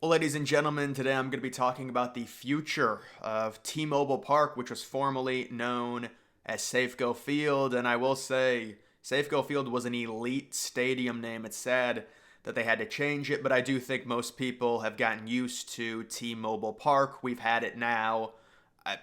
Well, ladies and gentlemen, today I'm going to be talking about the future of T-Mobile Park, which was formerly known as Safeco Field. And I will say, Safeco Field was an elite stadium name. It's sad that they had to change it, but I do think most people have gotten used to T-Mobile Park. We've had it now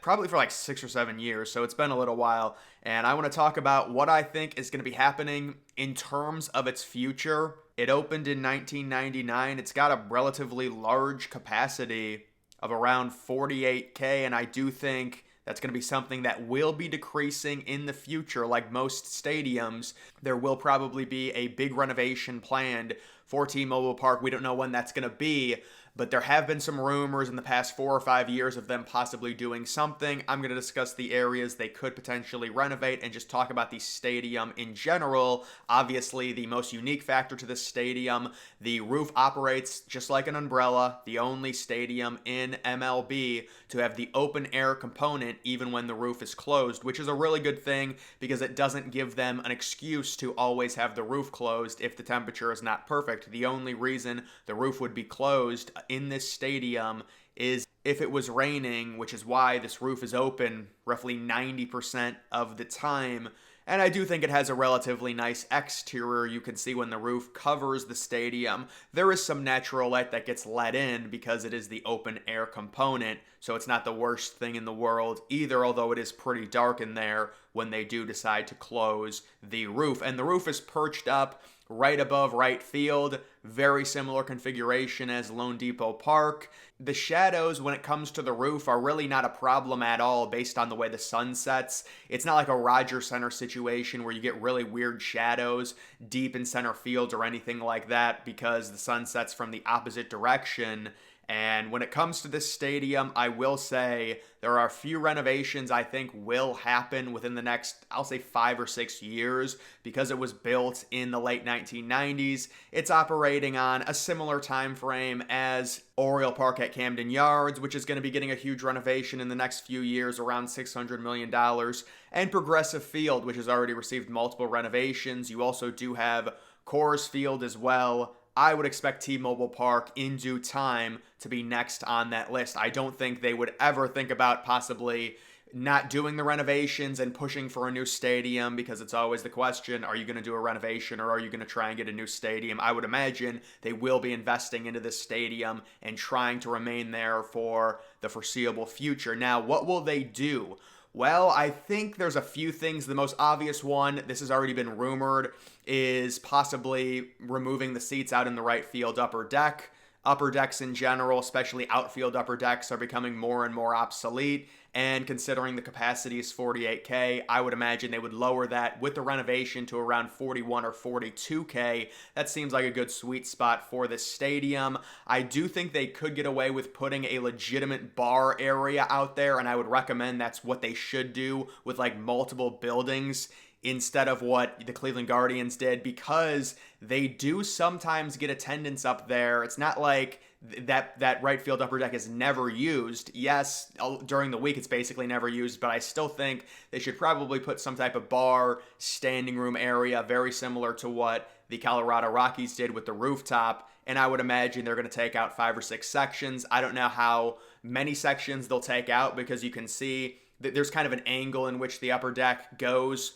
probably for like 6 or 7 years, so it's been a little while. And I want to talk about what I think is going to be happening in terms of its future. It opened in 1999. It's got a relatively large capacity of around 48K, and I do think that's going to be something that will be decreasing in the future. Like most stadiums, there will probably be a big renovation planned for T-Mobile Park. We don't know when that's going to be, but there have been some rumors in the past 4 or 5 years of them possibly doing something. I'm going to discuss the areas they could potentially renovate and just talk about the stadium in general. Obviously, the most unique factor to this stadium, the roof operates just like an umbrella, the only stadium in MLB to have the open air component even when the roof is closed, which is a really good thing because it doesn't give them an excuse to always have the roof closed if the temperature is not perfect. The only reason the roof would be closed in this stadium is if it was raining, which is why this roof is open roughly 90% of the time. And I do think it has a relatively nice exterior. You can see when the roof covers the stadium. There is some natural light that gets let in because it is the open air component, so it's not the worst thing in the world either, although it is pretty dark in there when they do decide to close the roof. And the roof is perched up right above right field, very similar configuration as Lone Depot Park. The shadows when it comes to the roof are really not a problem at all based on the way the sun sets. It's not like a Rogers Center situation where you get really weird shadows deep in center field or anything like that because the sun sets from the opposite direction. And when it comes to this stadium, I will say there are a few renovations I think will happen within the next, I'll say 5 or 6 years because it was built in the late 1990s. It's operating on a similar time frame as Oriole Park at Camden Yards, which is going to be getting a huge renovation in the next few years, around $600 million, and Progressive Field, which has already received multiple renovations. You also do have Coors Field as well. I would expect T-Mobile Park in due time to be next on that list. I don't think they would ever think about possibly not doing the renovations and pushing for a new stadium because it's always the question, are you going to do a renovation or are you going to try and get a new stadium? I would imagine they will be investing into this stadium and trying to remain there for the foreseeable future. Now, what will they do? Well, I think there's a few things. The most obvious one, this has already been rumored, is possibly removing the seats out in the right field upper deck. Upper decks in general, especially outfield upper decks, are becoming more and more obsolete. And considering the capacity is 48K, I would imagine they would lower that with the renovation to around 41 or 42K. That seems like a good sweet spot for this stadium. I do think they could get away with putting a legitimate bar area out there, and I would recommend that's what they should do with like multiple buildings instead of what the Cleveland Guardians did, because they do sometimes get attendance up there. It's not like that right field upper deck is never used. Yes, during the week it's basically never used, but I still think they should probably put some type of bar, standing room area, very similar to what the Colorado Rockies did with the rooftop. And I would imagine they're going to take out 5 or 6 sections. I don't know how many sections they'll take out because you can see that there's kind of an angle in which the upper deck goes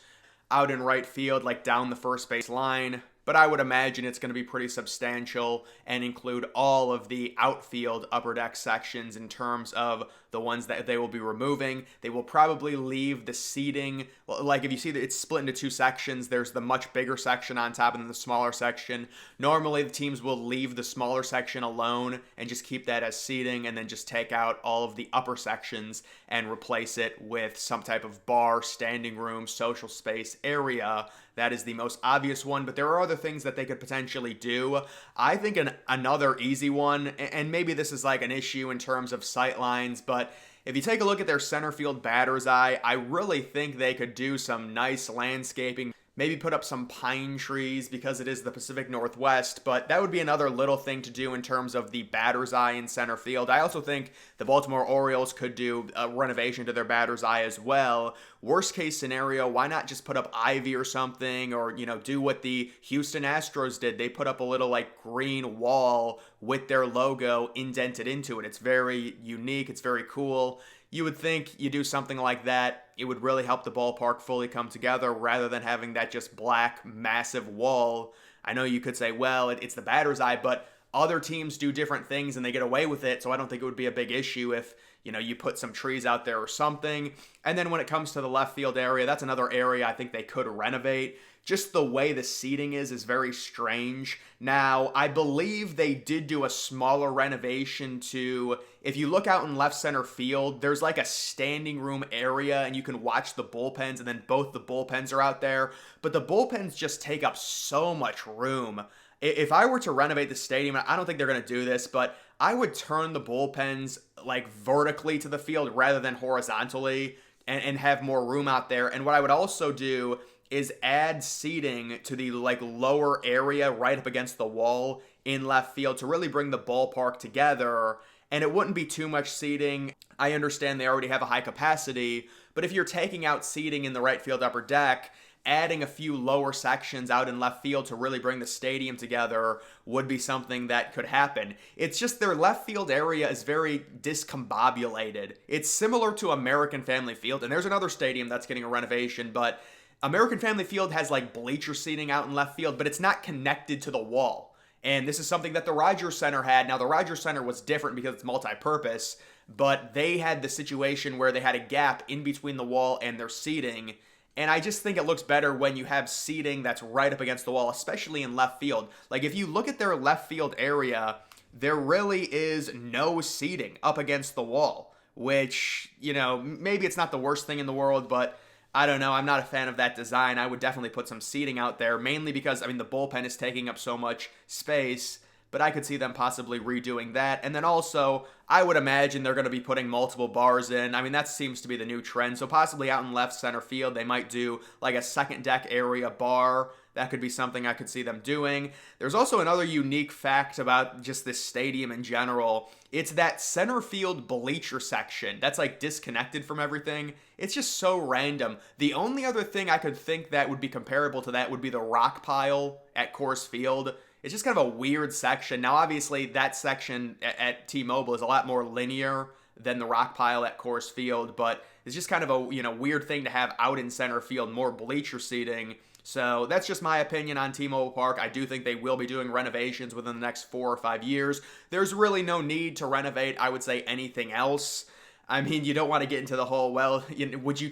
out in right field, like down the first base line. But I would imagine it's going to be pretty substantial and include all of the outfield upper deck sections in terms of the ones that they will be removing. They will probably leave the seating, like if you see that it's split into 2 sections, there's the much bigger section on top and then the smaller section. Normally the teams will leave the smaller section alone and just keep that as seating and then just take out all of the upper sections and replace it with some type of bar, standing room, social space area. That is the most obvious one, but there are other things that they could potentially do. I think another easy one, and maybe this is like an issue in terms of sight lines, but if you take a look at their center field batter's eye, I really think they could do some nice landscaping, maybe put up some pine trees because it is the Pacific Northwest, but that would be another little thing to do in terms of the batter's eye in center field. I also think the Baltimore Orioles could do a renovation to their batter's eye as well. Worst case scenario, why not just put up ivy or something, or, do what the Houston Astros did? They put up a little like green wall with their logo indented into it. It's very unique. It's very cool. You would think you do something like that, it would really help the ballpark fully come together rather than having that just black, massive wall. I know you could say, well, it's the batter's eye, but other teams do different things and they get away with it, so I don't think it would be a big issue if, you put some trees out there or something. And then when it comes to the left field area, that's another area I think they could renovate. Just the way the seating is very strange. Now, I believe they did do a smaller renovation to, if you look out in left center field, there's like a standing room area and you can watch the bullpens, and then both the bullpens are out there. But the bullpens just take up so much room. If I were to renovate the stadium, I don't think they're going to do this, but I would turn the bullpens like vertically to the field rather than horizontally, and have more room out there. And what I would also do is add seating to the like lower area right up against the wall in left field to really bring the ballpark together. And it wouldn't be too much seating. I understand they already have a high capacity, but if you're taking out seating in the right field upper deck, adding a few lower sections out in left field to really bring the stadium together would be something that could happen. It's just their left field area is very discombobulated. It's similar to American Family Field, and there's another stadium that's getting a renovation, but American Family Field has like bleacher seating out in left field, but it's not connected to the wall. And this is something that the Rogers Center had. Now, the Rogers Center was different because it's multi-purpose, but they had the situation where they had a gap in between the wall and their seating. And I just think it looks better when you have seating that's right up against the wall, especially in left field. Like, if you look at their left field area, there really is no seating up against the wall, which, maybe it's not the worst thing in the world, but I don't know. I'm not a fan of that design. I would definitely put some seating out there, mainly because, the bullpen is taking up so much space, but I could see them possibly redoing that. And then also, I would imagine they're going to be putting multiple bars in. That seems to be the new trend. So possibly out in left center field, they might do like a second deck area bar. That could be something I could see them doing. There's also another unique fact about just this stadium in general. It's that center field bleacher section that's like disconnected from everything. It's just so random. The only other thing I could think that would be comparable to that would be the rock pile at Coors Field. It's just kind of a weird section. Now, obviously, that section at T-Mobile is a lot more linear than the rock pile at Coors Field, but it's just kind of a weird thing to have out in center field, more bleacher seating. So that's just my opinion on T-Mobile Park. I do think they will be doing renovations within the next 4 or 5 years. There's really no need to renovate, I would say, anything else. You don't want to get into the whole, would you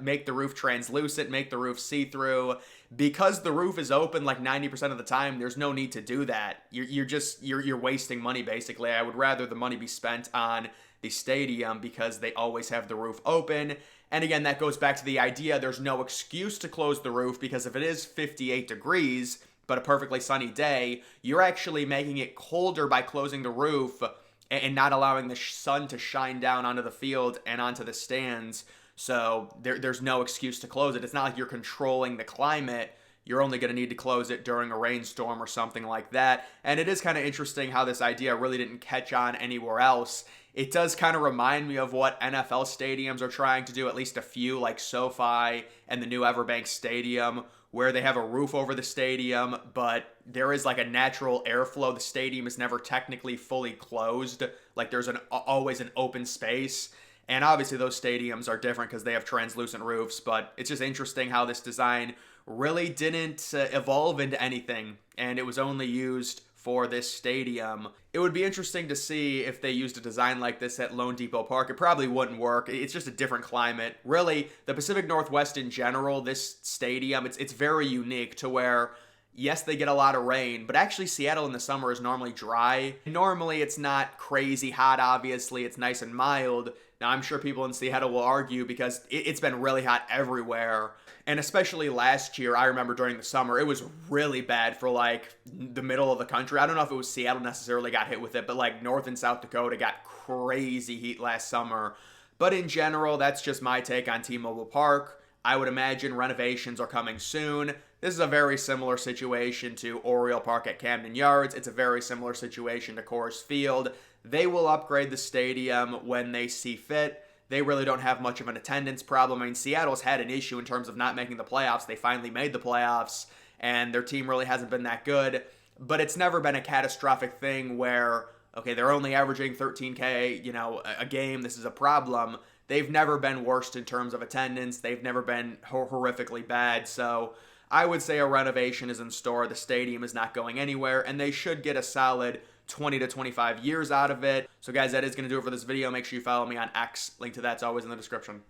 make the roof translucent, make the roof see-through? Because the roof is open like 90% of the time, there's no need to do that. You're wasting money, basically. I would rather the money be spent on the stadium because they always have the roof open. And again, that goes back to the idea there's no excuse to close the roof, because if it is 58 degrees, but a perfectly sunny day, you're actually making it colder by closing the roof and not allowing the sun to shine down onto the field and onto the stands. So there's no excuse to close it. It's not like you're controlling the climate. You're only going to need to close it during a rainstorm or something like that. And it is kind of interesting how this idea really didn't catch on anywhere else. It does kind of remind me of what NFL stadiums are trying to do, at least a few, like SoFi and the new Everbank Stadium, where they have a roof over the stadium, but there is like a natural airflow. The stadium is never technically fully closed. Like there's always an open space. And obviously those stadiums are different because they have translucent roofs, but it's just interesting how this design really didn't evolve into anything, and it was only used for this stadium. It would be interesting to see if they used a design like this at Lone Depot Park. It probably wouldn't work. It's just a different climate. Really, the Pacific Northwest in general, this stadium, it's very unique to where, yes, they get a lot of rain, but actually Seattle in the summer is normally dry. Normally it's not crazy hot, obviously. It's nice and mild. Now, I'm sure people in Seattle will argue because it's been really hot everywhere. And especially last year, I remember during the summer, it was really bad for like the middle of the country. I don't know if it was Seattle necessarily got hit with it, but like North and South Dakota got crazy heat last summer. But in general, that's just my take on T-Mobile Park. I would imagine renovations are coming soon. This is a very similar situation to Oriole Park at Camden Yards. It's a very similar situation to Coors Field. They will upgrade the stadium when they see fit. They really don't have much of an attendance problem. I mean, Seattle's had an issue in terms of not making the playoffs. They finally made the playoffs, and their team really hasn't been that good. But it's never been a catastrophic thing where, okay, they're only averaging 13K, a game. This is a problem. They've never been worst in terms of attendance. They've never been horrifically bad. So I would say a renovation is in store. The stadium is not going anywhere, and they should get a solid 20 to 25 years out of it. So guys, that is going to do it for this video. Make sure you follow me on X. Link to that's always in the description.